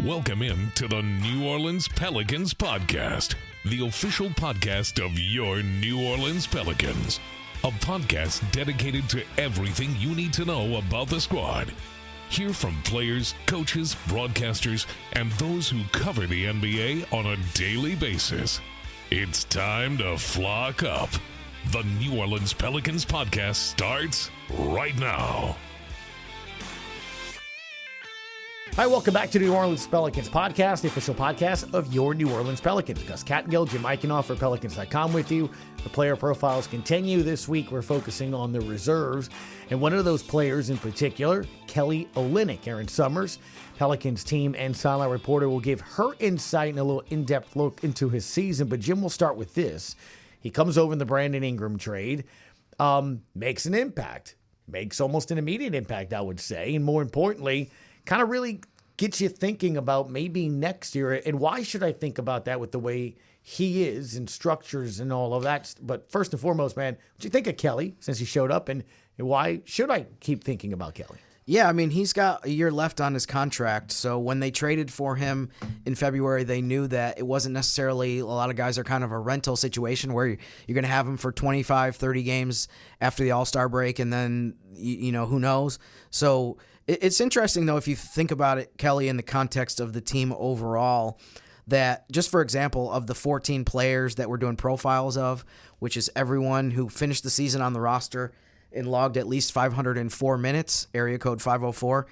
Welcome in to the New Orleans Pelicans podcast, the official podcast of your New Orleans Pelicans. A podcast dedicated to everything you need to know about the squad. Hear from players, coaches, broadcasters, and those who cover the NBA on a daily basis. It's time to flock up. The New Orleans Pelicans podcast starts right now. Hi, welcome back to the New Orleans Pelicans podcast, the official podcast of your New Orleans Pelicans. Gus Kattengell, Jim Eichenhofer, Pelicans.com with you. The player profiles continue. This week, we're focusing on the reserves. And one of those players in particular, Kelly Olynyk. Erin Summers, Pelicans team and sideline reporter, will give her insight and a little in-depth look into his season. But Jim will start with this. He comes over in the Brandon Ingram trade, makes an impact, makes almost an immediate impact, I would say. And more importantly, kind of really gets you thinking about maybe next year. And why should I think about that with the way he is and structures and all of that? But first and foremost, man, what do you think of Kelly since he showed up? And why should I keep thinking about Kelly? Yeah, I mean, he's got a year left on his contract. So when they traded for him in February, they knew that it wasn't necessarily, a lot of guys are kind of a rental situation where you're going to have him for 25, 30 games after the All-Star break, and then, you know, who knows? So it's interesting, though, if you think about it, Kelly, in the context of the team overall, that just for example, of the 14 players that we're doing profiles of, which is everyone who finished the season on the roster and logged at least 504 minutes, area code 504,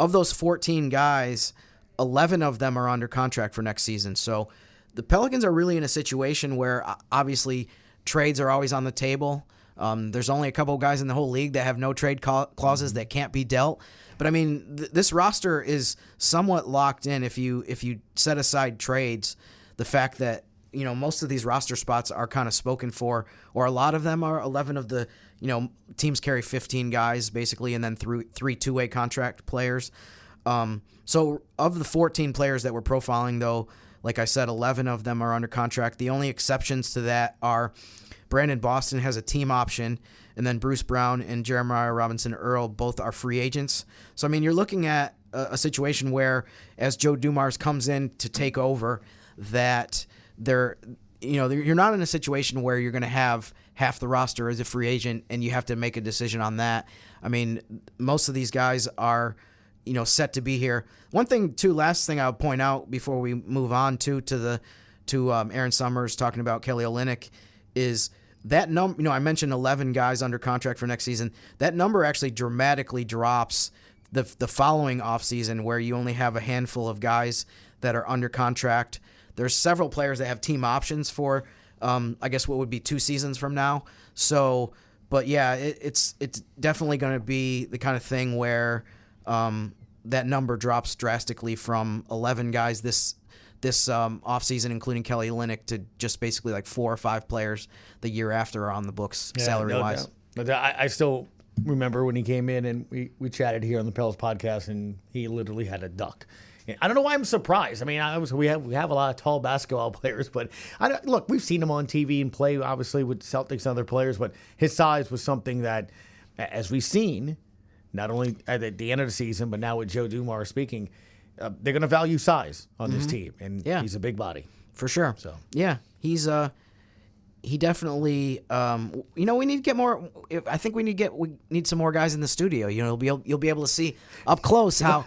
of those 14 guys, 11 of them are under contract for next season. So the Pelicans are really in a situation where obviously trades are always on the table. There's only a couple of guys in the whole league that have no trade clauses that can't be dealt. But I mean, this roster is somewhat locked in if you set aside trades. The fact that, you know, most of these roster spots are kind of spoken for, or a lot of them are. 11 of the, you know, teams carry 15 guys basically, and then three two-way contract players. So of the 14 players that we're profiling, though, like I said, 11 of them are under contract. The only exceptions to that are Brandon Boston has a team option, and then Bruce Brown and Jeremiah Robinson-Earl both are free agents. So, I mean, you're looking at a situation where, as Joe Dumars comes in to take over, that you're not in a situation where you're going to have half the roster as a free agent and you have to make a decision on that. I mean, most of these guys are, you know, set to be here. One thing, too, last thing I'll point out before we move on to Erin Summers talking about Kelly Olynyk is that number. You know, I mentioned 11 guys under contract for next season. That number actually dramatically drops the following offseason, where you only have a handful of guys that are under contract. There's several players that have team options for, I guess, what would be 2 seasons from now. So, but yeah, it's definitely going to be the kind of thing where that number drops drastically from 11 guys this offseason, including Kelly Olynyk, to just basically like 4 or 5 players the year after are on the books, salary-wise. But I still remember when he came in and we chatted here on the Pels podcast, and he literally had a duck. I don't know why I'm surprised. I mean, we have a lot of tall basketball players, but look, we've seen him on TV and play, obviously, with Celtics and other players, but his size was something that, as we've seen, not only at the end of the season, but now with Joe Dumars speaking, they're going to value size on this team, and he's a big body. For sure. So yeah, he definitely, you know, we need to get more. I think we need some more guys in the studio. You know, you'll be able to see up close how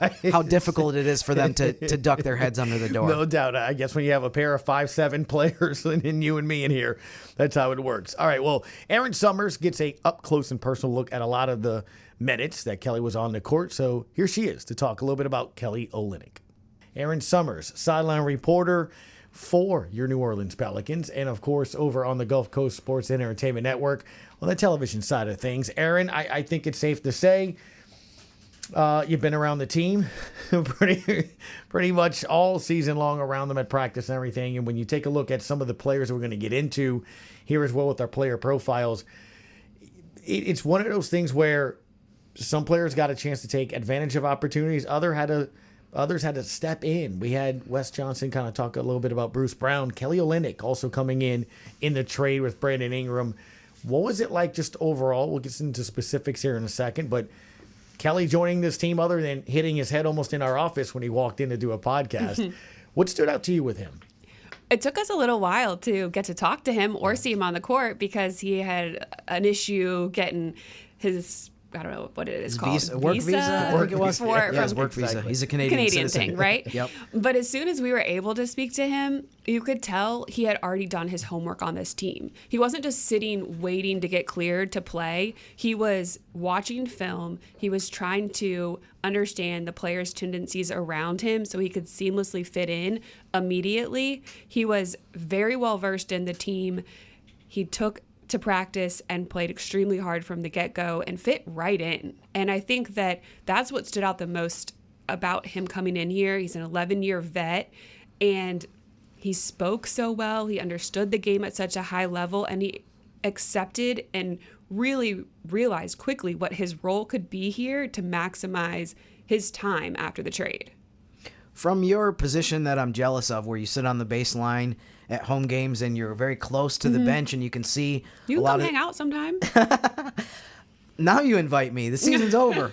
difficult it is for them to duck their heads under the door. No doubt. I guess when you have a pair of 5'7" players and you and me in here, that's how it works. All right. Well, Erin Summers gets a up close and personal look at a lot of the minutes that Kelly was on the court. So here she is to talk a little bit about Kelly Olynyk. Erin Summers, sideline reporter for your New Orleans Pelicans, and of course over on the Gulf Coast Sports and Entertainment Network on the television side of things. Erin, I think it's safe to say you've been around the team pretty much all season long, around them at practice and everything. And when you take a look at some of the players that we're going to get into here as well with our player profiles, it's one of those things where some players got a chance to take advantage of opportunities. Others had to step in. We had Wes Johnson kind of talk a little bit about Bruce Brown. Kelly Olynyk also coming in the trade with Brandon Ingram. What was it like just overall? We'll get into specifics here in a second, but Kelly joining this team, other than hitting his head almost in our office when he walked in to do a podcast. What stood out to you with him? It took us a little while to get to talk to him or see him on the court because he had an issue getting his, I don't know what it is called. Work visa, I think it was. His work visa. He's a Canadian citizen. thing, right? Yep. But as soon as we were able to speak to him, you could tell he had already done his homework on this team. He wasn't just sitting waiting to get cleared to play. He was watching film. He was trying to understand the players' tendencies around him so he could seamlessly fit in immediately. He was very well versed in the team. He took to practice and played extremely hard from the get-go and fit right in. And I think that that's what stood out the most about him coming in here. He's an 11-year vet, and he spoke so well. He understood the game at such a high level, and he accepted and really realized quickly what his role could be here to maximize his time after the trade. From your position that I'm jealous of, where you sit on the baseline at home games and you're very close to the bench and you can see You a can lot come of... hang out sometime. Now you invite me. The season's over.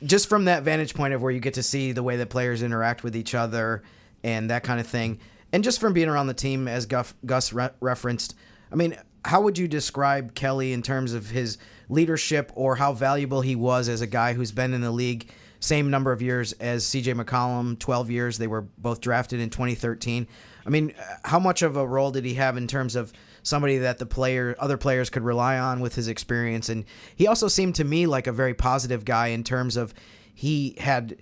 Just from that vantage point of where you get to see the way that players interact with each other and that kind of thing. And just from being around the team, as Gus referenced, I mean, how would you describe Kelly in terms of his leadership or how valuable he was as a guy who's been in the league same number of years as C.J. McCollum, 12 years. They were both drafted in 2013. I mean, how much of a role did he have in terms of somebody that other players could rely on with his experience? And he also seemed to me like a very positive guy in terms of he had,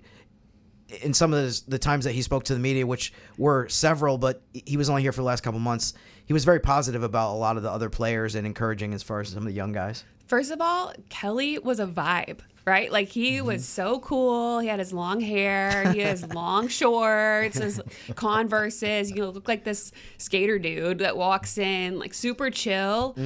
in some of the times that he spoke to the media, which were several, but he was only here for the last couple months, he was very positive about a lot of the other players and encouraging as far as some of the young guys. First of all, Kelly was a vibe, right? Like, he was so cool. He had his long hair. He had his long shorts, his Converses. You know, looked like this skater dude that walks in, like, super chill.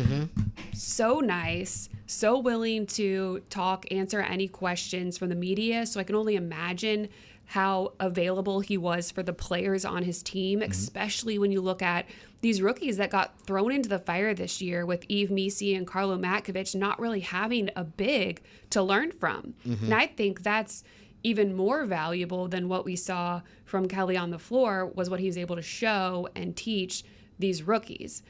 So nice. So willing to talk, answer any questions from the media. So I can only imagine how available he was for the players on his team, especially when you look at these rookies that got thrown into the fire this year with Yves Missi and Carlo Matkovic not really having a big to learn from. And I think that's even more valuable than what we saw from Kelly on the floor was what he was able to show and teach these rookies.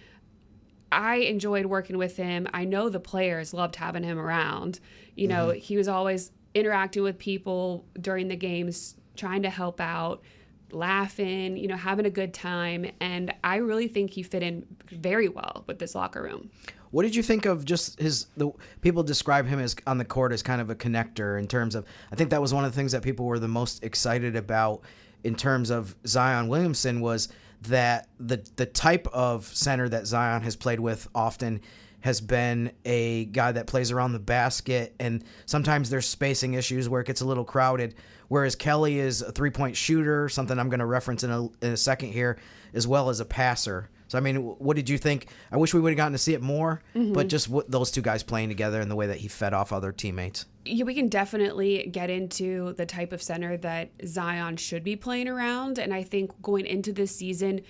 I enjoyed working with him. I know the players loved having him around. You know, he was always interacting with people during the games, trying to help out, laughing, you know, having a good time. And I really think he fit in very well with this locker room. What did you think of just the people describe him as on the court as kind of a connector in terms of, I think that was one of the things that people were the most excited about in terms of Zion Williamson was that the type of center that Zion has played with often has been a guy that plays around the basket, and sometimes there's spacing issues where it gets a little crowded, whereas Kelly is a three-point shooter, something I'm going to reference in a second here, as well as a passer. So, I mean, what did you think? I wish we would have gotten to see it more, but just those two guys playing together and the way that he fed off other teammates. Yeah, we can definitely get into the type of center that Zion should be playing around, and I think going into this season,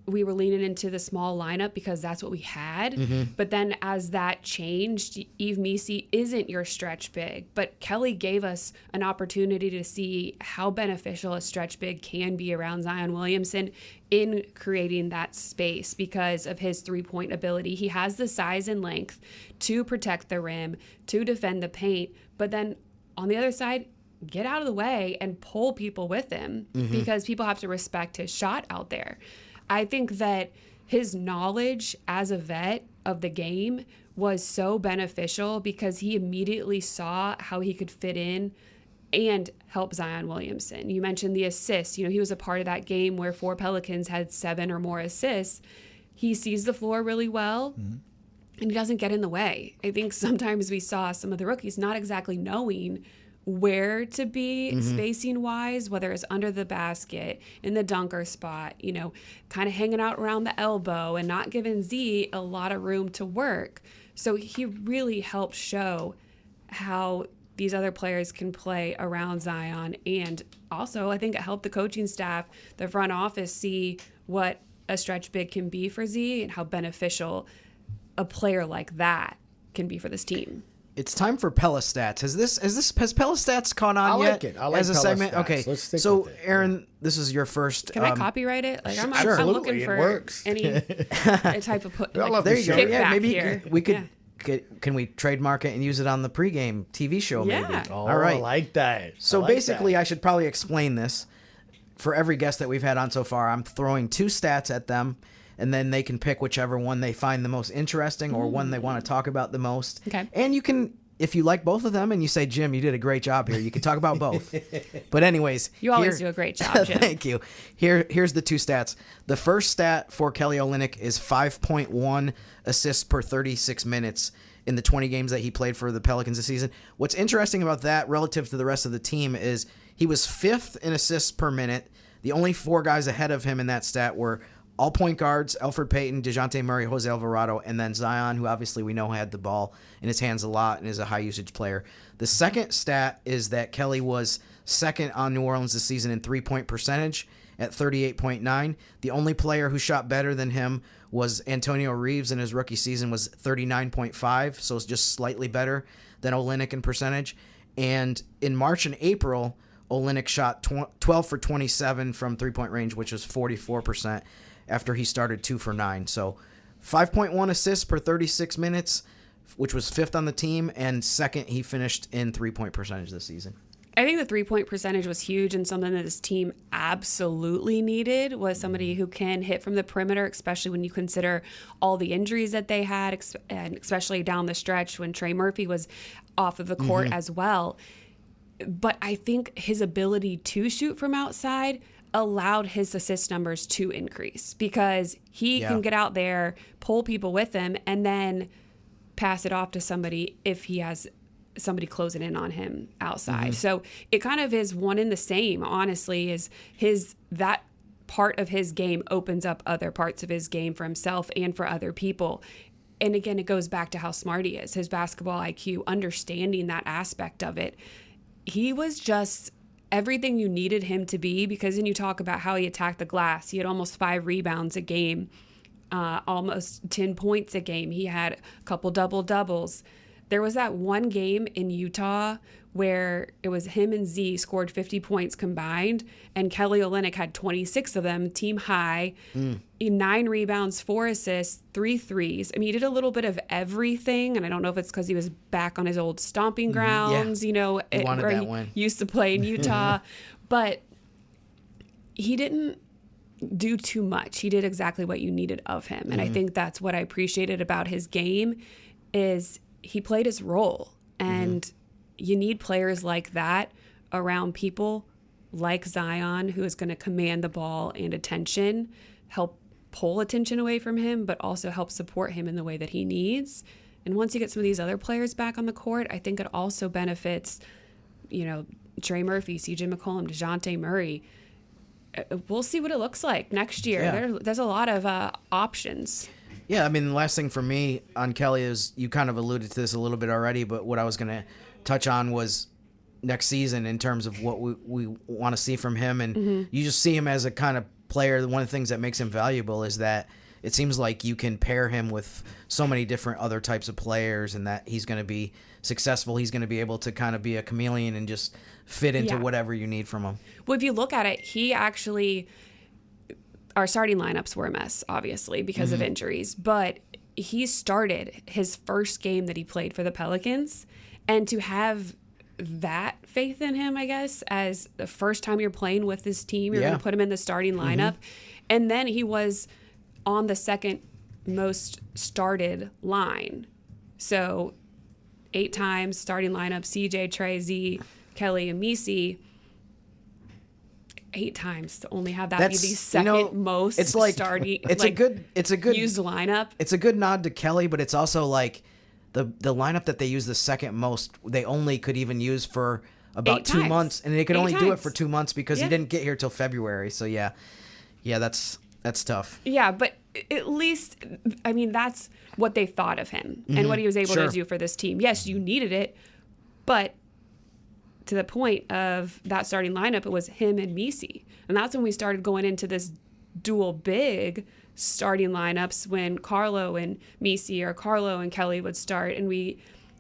we were leaning into the small lineup because that's what we had. But then as that changed, Yves Missi isn't your stretch big, but Kelly gave us an opportunity to see how beneficial a stretch big can be around Zion Williamson in creating that space because of his three-point ability. He has the size and length to protect the rim, to defend the paint, but then on the other side, get out of the way and pull people with him because people have to respect his shot out there. I think that his knowledge as a vet of the game was so beneficial because he immediately saw how he could fit in and help Zion Williamson. You mentioned the assists. You know, he was a part of that game where 4 Pelicans had 7 or more assists. He sees the floor really well, and he doesn't get in the way. I think sometimes we saw some of the rookies not exactly knowing where to be spacing wise, whether it's under the basket, in the dunker spot, you know, kind of hanging out around the elbow and not giving Z a lot of room to work. So he really helped show how these other players can play around Zion. And also, I think it helped the coaching staff, the front office, see what a stretch big can be for Z and how beneficial a player like that can be for this team. It's time for Pelistats. Has Pelistats caught on I yet? like it. I like as a segment. Pelistats. Okay, Let's stick so with it. Aaron, this is your first. Can I copyright it? Like, I'm Absolutely, looking it for works. any type of love There to you go. share. Yeah, kickback maybe here. we could. Can we trademark it and use it on the pregame TV show? Yeah. Maybe. Oh, All right. I like that. So I like basically, that. I should probably explain this. For every guest that we've had on so far, I'm throwing 2 stats at them, and then they can pick whichever one they find the most interesting or one they want to talk about the most. Okay. And you can, if you like both of them and you say, Jim, you did a great job here, you can talk about both. But anyways. You always do a great job, Jim. Thank you. Here's the 2 stats. The first stat for Kelly Olynyk is 5.1 assists per 36 minutes in the 20 games that he played for the Pelicans this season. What's interesting about that relative to the rest of the team is he was 5th in assists per minute. The only 4 guys ahead of him in that stat were all point guards, Elfrid Payton, DeJounte Murray, Jose Alvarado, and then Zion, who obviously we know had the ball in his hands a lot and is a high-usage player. The second stat is that Kelly was 2nd on New Orleans this season in three-point percentage at 38.9. The only player who shot better than him was Antonio Reeves, in his rookie season was 39.5, so it's just slightly better than Olynyk in percentage. And in March and April, Olynyk shot 12 for 27 from three-point range, which was 44% after he started 2 for 9. So 5.1 assists per 36 minutes, which was 5th on the team, and 2nd he finished in three-point percentage this season. I think the 3-point percentage was huge, and something that this team absolutely needed was somebody who can hit from the perimeter, especially when you consider all the injuries that they had, and especially down the stretch when Trey Murphy was off of the court as well. But I think his ability to shoot from outside allowed his assist numbers to increase because he can get out there, pull people with him, and then pass it off to somebody if he has somebody closing in on him outside. So it kind of is one in the same, honestly, is that part of his game opens up other parts of his game for himself and for other people. And again, it goes back to how smart he is, his basketball IQ, understanding that aspect of it. He was just everything you needed him to be, because then you talk about how he attacked the glass. He had almost 5 rebounds a game, almost 10 points a game. He had a couple double-doubles. There was that one game in Utah where it was him and Z scored 50 points combined, and Kelly Olynyk had 26 of them, team high, 9 rebounds, 4 assists, 3 threes. I mean, he did a little bit of everything, and I don't know if it's because he was back on his old stomping grounds, you know, where he win. used to play in Utah, but he didn't do too much. He did exactly what you needed of him, and I think that's what I appreciated about his game is he played his role, and you need players like that around people like Zion, who is going to command the ball and attention, help pull attention away from him, but also help support him in the way that he needs. And once you get some of these other players back on the court, I think it also benefits, you know, Trey Murphy, CJ McCollum, DeJounte Murray. We'll see what it looks like next year. Yeah. There's a lot of options. Yeah, I mean, the last thing for me on Kelly is, you kind of alluded to this a little bit already, but what I was going to touch on was next season in terms of what we want to see from him. And you just see him as a kind of player. One of the things that makes him valuable is that it seems like you can pair him with so many different other types of players, and that he's going to be successful. He's going to be able to kind of be a chameleon and just fit into whatever you need from him. Well, if you look at it, he actually... Our starting lineups were a mess, obviously, because of injuries. But he started his first game that he played for the Pelicans. And to have that faith in him, I guess, as the first time you're playing with this team, you're going to put him in the starting lineup. And then he was on the second most started line. So 8 times starting lineup, CJ, Trey, Z, Kelly, and Misi. 8 times to only have that be the second most it's like, starting. It's a good used lineup. It's a good nod to Kelly, but it's also like the lineup that they use the second most. They only could even use for about 2 months, and they could only do it for 2 months because he didn't get here till February. So yeah, that's tough. Yeah, but at least, I mean, that's what they thought of him and what he was able to do for this team. Yes, you needed it, but to the point of that starting lineup, it was him and Misi. And that's when we started going into this dual big starting lineups, when Carlo and Misi or Carlo and Kelly would start. And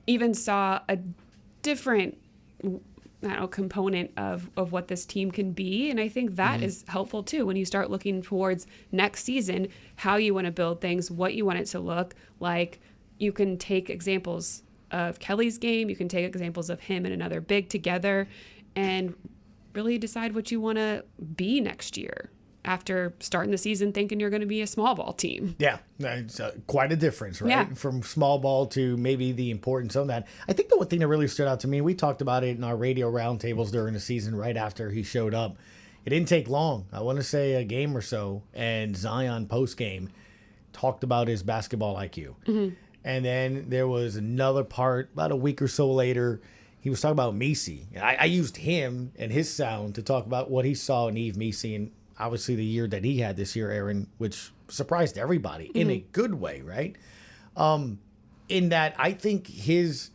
even saw a different component of what this team can be. And I think that is helpful too when you start looking towards next season, how you want to build things, what you want it to look like. You can take examples of Kelly's game, you can take examples of him and another big together, and really decide what you want to be next year after starting the season thinking you're going to be a small ball team. Yeah, it's quite a difference, right? Yeah. From small ball to maybe the importance of that. I think the one thing that really stood out to me, we talked about it in our radio roundtables during the season right after he showed up. It didn't take long. I want to say a game or so, and Zion post-game talked about his basketball IQ. Mm-hmm. And then there was another part about a week or so later. He was talking about Messi. I used him and his sound to talk about what he saw in Yves Messi and obviously the year that he had this year, Erin, which surprised everybody in a good way, right? In that I think his,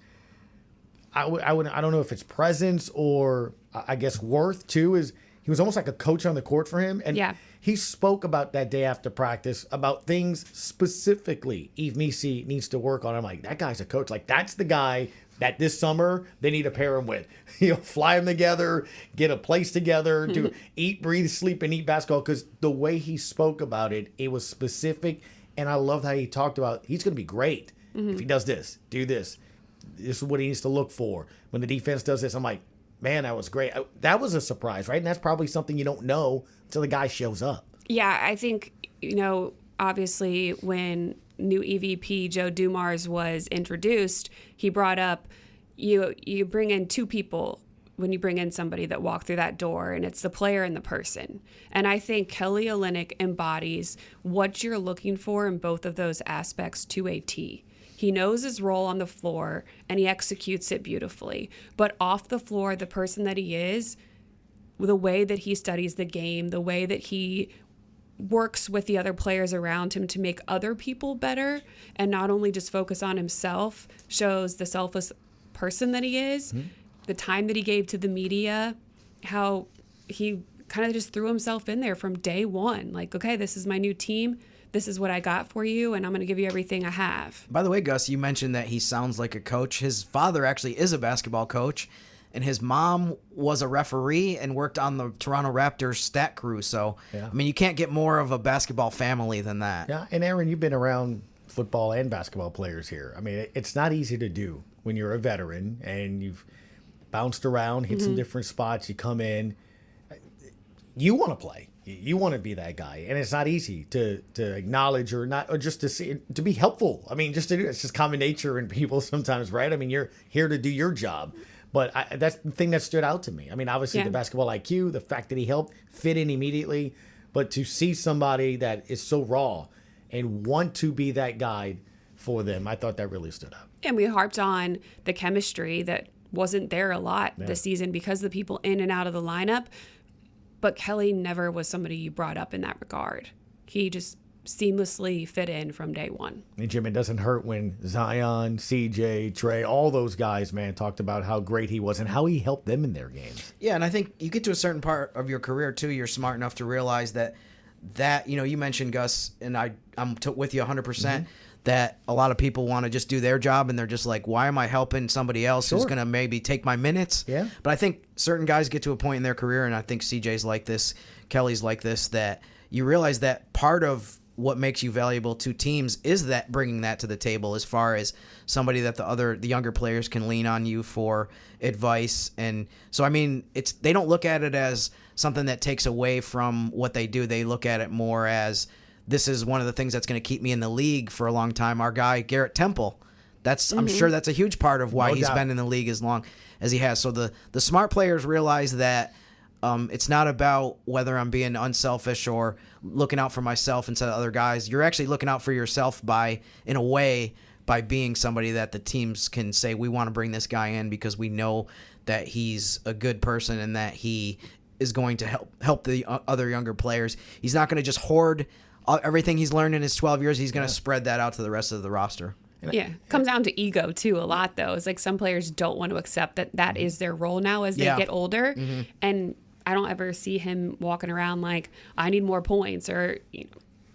I don't know if it's presence or I guess worth too, is he was almost like a coach on the court for him. And he spoke about that day after practice about things specifically Yves Messi needs to work on. I'm like, that guy's a coach. Like, that's the guy that this summer they need to pair him with. Fly them together, get a place together, do eat, breathe, sleep, and eat basketball. Because the way he spoke about it, it was specific. And I loved how he talked about he's going to be great if he does this, do this. This is what he needs to look for. When the defense does this, I'm like, man, that was great. That was a surprise, right? And that's probably something you don't know until the guy shows up. Yeah, I think, obviously when new EVP Joe Dumars was introduced, he brought up you bring in two people when you bring in somebody that walked through that door, and it's the player and the person. And I think Kelly Olynyk embodies what you're looking for in both of those aspects to a T. He knows his role on the floor, and he executes it beautifully. But off the floor, the person that he is, the way that he studies the game, the way that he works with the other players around him to make other people better and not only just focus on himself, shows the selfless person that he is, the time that he gave to the media, how he kind of just threw himself in there from day one. Like, okay, this is my new team. This is what I got for you, and I'm going to give you everything I have. By the way, Gus, you mentioned that he sounds like a coach. His father actually is a basketball coach, and his mom was a referee and worked on the Toronto Raptors stat crew. So, I mean, you can't get more of a basketball family than that. Yeah, and Erin, you've been around football and basketball players here. I mean, it's not easy to do when you're a veteran and you've bounced around, hit some different spots, you come in. You want to play. You want to be that guy, and it's not easy to acknowledge or not, or just to see, to be helpful. I mean, just to do it's just common nature in people sometimes, right? I mean, you're here to do your job, but that's the thing that stood out to me. I mean, obviously the basketball IQ, the fact that he helped fit in immediately, but to see somebody that is so raw and want to be that guide for them, I thought that really stood out. And we harped on the chemistry that wasn't there a lot this season because of the people in and out of the lineup. But Kelly never was somebody you brought up in that regard. He just seamlessly fit in from day one. And Jim, it doesn't hurt when Zion, CJ, Trey, all those guys, man, talked about how great he was and how he helped them in their games. Yeah, and I think you get to a certain part of your career, too, you're smart enough to realize that you mentioned, Gus, and I'm with you 100%, that a lot of people want to just do their job, and they're just like, why am I helping somebody else who's going to maybe take my minutes? Yeah. But I think certain guys get to a point in their career, and I think CJ's like this, Kelly's like this, that you realize that part of what makes you valuable to teams is that bringing that to the table as far as somebody that the younger players can lean on you for advice. And so, I mean, they don't look at it as something that takes away from what they do. They look at it more as, this is one of the things that's going to keep me in the league for a long time. Our guy, Garrett Temple, I'm sure that's a huge part of why he's been in the league as long as he has. So the smart players realize that it's not about whether I'm being unselfish or looking out for myself instead of other guys. You're actually looking out for yourself in a way, by being somebody that the teams can say, we want to bring this guy in because we know that he's a good person and that he is going to help the other younger players. He's not going to just hoard everything he's learned in his 12 years. He's going to spread that out to the rest of the roster. Yeah, comes down to ego too a lot though. It's like some players don't want to accept that is their role now as they get older, and I don't ever see him walking around like, I need more points or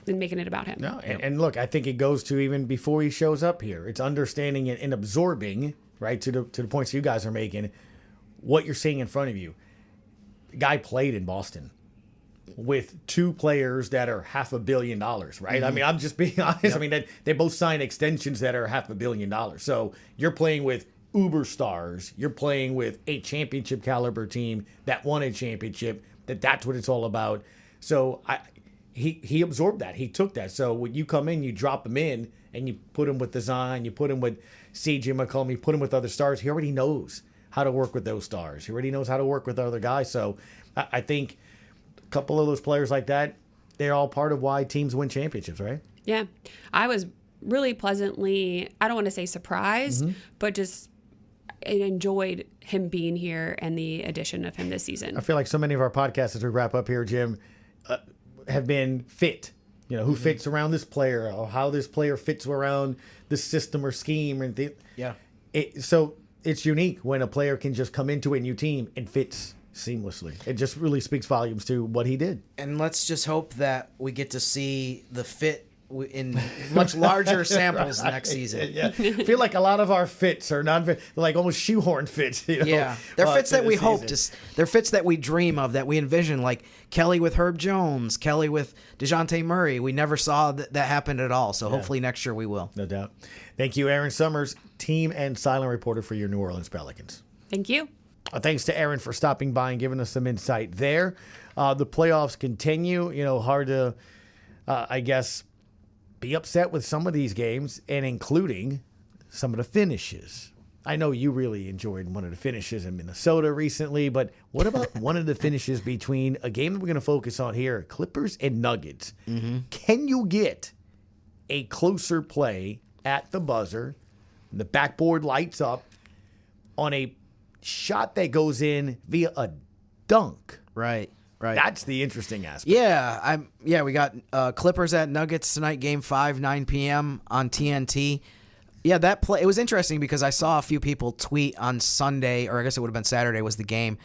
and making it about him. No, and look, I think it goes to even before he shows up here. It's understanding and absorbing right? To the points you guys are making, what you're seeing in front of you. The guy played in Boston with two players that are $500 million, right? I mean, I'm just being honest. Yep. I mean, they both signed extensions that are $500 million. So you're playing with uber stars. You're playing with a championship caliber team that won a championship. That's what it's all about. So he absorbed that. He took that. So when you come in, you drop him in, and you put him with the Zion, you put him with C.J. McCollum, you put him with other stars. He already knows how to work with those stars. He already knows how to work with other guys. So I think a couple of those players like that, they're all part of why teams win championships, right? Yeah. I was really pleasantly, I don't want to say surprised, but just enjoyed him being here and the addition of him this season. I feel like so many of our podcasts as we wrap up here, Jim, have been fit. You know, who fits around this player, or how this player fits around the system or scheme. So it's unique when a player can just come into a new team and fits seamlessly. It just really speaks volumes to what he did. And let's just hope that we get to see the fit in much larger samples next season. Yeah. I feel like a lot of our fits are non-fit, like almost shoehorn fits. You know? Yeah, they're fits that we hope to. They're fits that we dream of, that we envision, like Kelly with Herb Jones, Kelly with DeJounte Murray. We never saw that happen at all. So hopefully next year we will. No doubt. Thank you, Erin Summers, team and silent reporter for your New Orleans Pelicans. Thank you. Thanks to Erin for stopping by and giving us some insight there. The playoffs continue. You know, hard to, I guess, be upset with some of these games, and including some of the finishes. I know you really enjoyed one of the finishes in Minnesota recently, but what about one of the finishes between a game that we're going to focus on here, Clippers and Nuggets? Can you get a closer play at the buzzer, the backboard lights up, on a shot that goes in via a dunk? Right. That's the interesting aspect. Yeah, we got Clippers at Nuggets tonight, Game 5, 9 p.m. on TNT. Yeah, that play, it was interesting because I saw a few people tweet on Sunday, or I guess it would have been Saturday, was the game,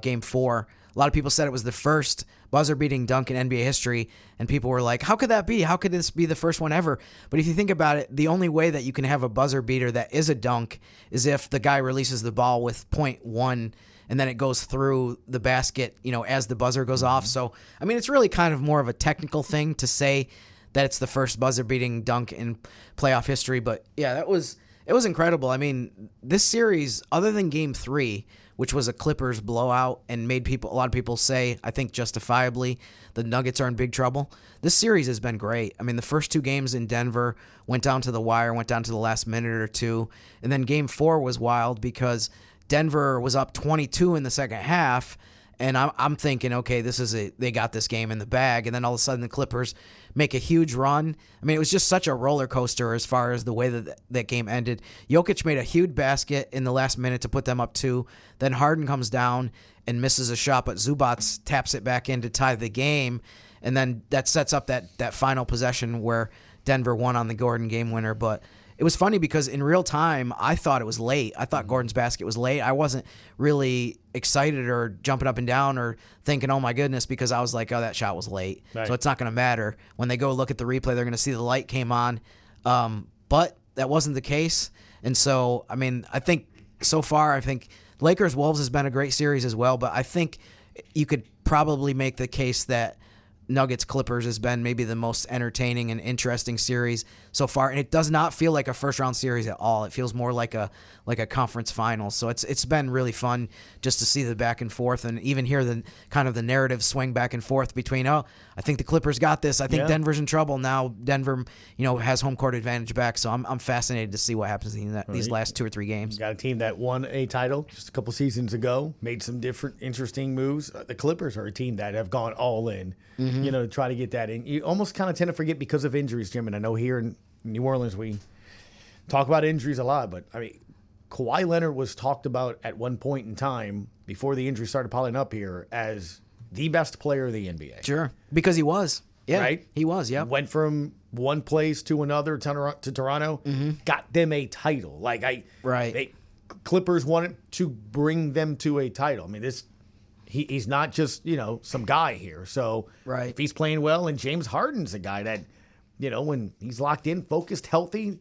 Game 4. A lot of people said it was the first buzzer-beating dunk in NBA history, and people were like, how could that be? How could this be the first one ever? But if you think about it, the only way that you can have a buzzer beater that is a dunk is if the guy releases the ball with 0.1 and then it goes through the basket, you know, as the buzzer goes off. So, I mean, it's really kind of more of a technical thing to say that it's the first buzzer-beating dunk in playoff history. But, yeah, it was incredible. I mean, this series, other than Game 3, which was a Clippers blowout and made a lot of people say, I think justifiably, the Nuggets are in big trouble, this series has been great. I mean, the first two games in Denver went down to the wire, went down to the last minute or two. And then Game 4 was wild because Denver was up 22 in the second half, and I'm thinking, okay, they got this game in the bag, and then all of a sudden the Clippers make a huge run. I mean, it was just such a roller coaster as far as the way that game ended. Jokic made a huge basket in the last minute to put them up 2. Then Harden comes down and misses a shot, but Zubac taps it back in to tie the game, and then that sets up that final possession where Denver won on the Gordon game winner. But it was funny because in real time, I thought it was late. I thought Gordon's basket was late. I wasn't really excited or jumping up and down or thinking, oh my goodness, because I was like, oh, that shot was late. Right. So it's not going to matter. When they go look at the replay, they're going to see the light came on. But that wasn't the case. And so, I mean, I think so far, Lakers-Wolves has been a great series as well. But I think you could probably make the case that Nuggets-Clippers has been maybe the most entertaining and interesting series so far, and it does not feel like a first-round series at all. It feels more like a conference final. So it's been really fun just to see the back and forth, and even hear the kind of the narrative swing back and forth between, I think the Clippers got this. I think Denver's in trouble now. Denver, has home court advantage back. So I'm fascinated to see what happens in these last 2 or 3 games. Got a team that won a title just a couple seasons ago, made some different interesting moves. The Clippers are a team that have gone all in. To try to get that in. You almost kind of tend to forget because of injuries, Jim. And I know here in New Orleans we talk about injuries a lot, but I mean, Kawhi Leonard was talked about at one point in time before the injuries started piling up here as the best player of the NBA. Sure, because he was. Yeah, right? He was, yeah. Went from one place to another to Toronto, got them a title. Clippers wanted to bring them to a title. I mean, he's not just, some guy here. So if he's playing well, and James Harden's a guy that, when he's locked in, focused, healthy,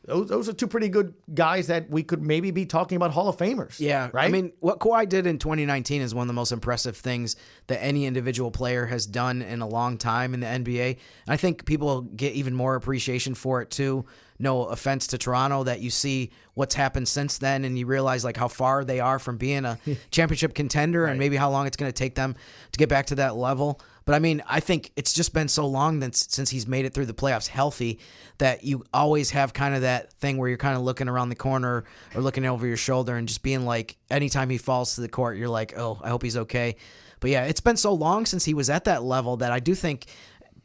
those are two pretty good guys that we could maybe be talking about Hall of Famers. Yeah, right? I mean, what Kawhi did in 2019 is one of the most impressive things that any individual player has done in a long time in the NBA. And I think people get even more appreciation for it too. No offense to Toronto, that you see what's happened since then and you realize like how far they are from being a championship contender and maybe how long it's going to take them to get back to that level. But I mean, I think it's just been so long since he's made it through the playoffs healthy that you always have kind of that thing where you're kind of looking around the corner or looking over your shoulder and just being like, anytime he falls to the court, you're like, oh, I hope he's okay. But yeah, it's been so long since he was at that level that I do think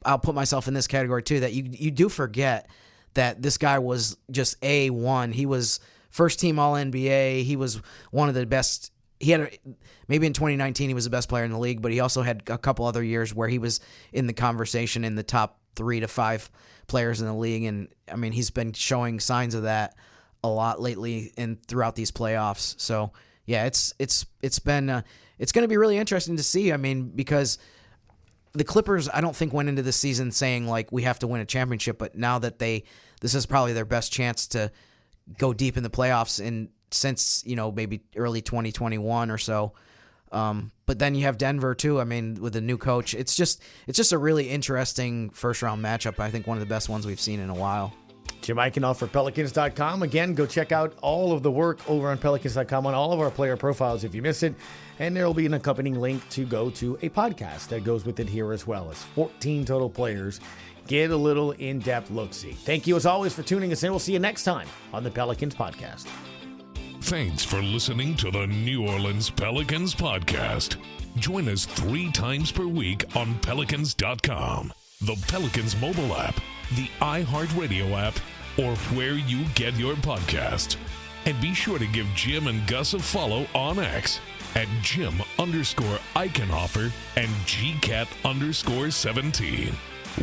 I'll put myself in this category too, that you do forget that this guy was just A1. He was first team All-NBA. He was one of the best. Maybe in 2019 he was the best player in the league, but he also had a couple other years where he was in the conversation in the top 3 to 5 players in the league. And I mean, he's been showing signs of that a lot lately and throughout these playoffs. So yeah, it's going to be really interesting to see. I mean, because the Clippers, I don't think went into the season saying like we have to win a championship, but now that this is probably their best chance to go deep in the playoffs since maybe early 2021 or so. But then you have Denver too. I mean, with a new coach, it's just a really interesting first round matchup. I think one of the best ones we've seen in a while. Jim Eichenhofer, Pelicans.com. Again, go check out all of the work over on Pelicans.com on all of our player profiles if you missed it. And there will be an accompanying link to go to a podcast that goes with it here as well. As 14 total players. Get a little in-depth look-see. Thank you as always for tuning us in. We'll see you next time on the Pelicans Podcast. Thanks for listening to the New Orleans Pelicans Podcast. Join us 3 times per week on Pelicans.com, the Pelicans mobile app, the iHeartRadio app, or where you get your podcasts. And be sure to give Jim and Gus a follow on X at Jim_Eichenhofer and GCat_17.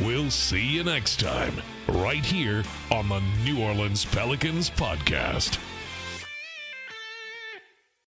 We'll see you next time, right here on the New Orleans Pelicans Podcast.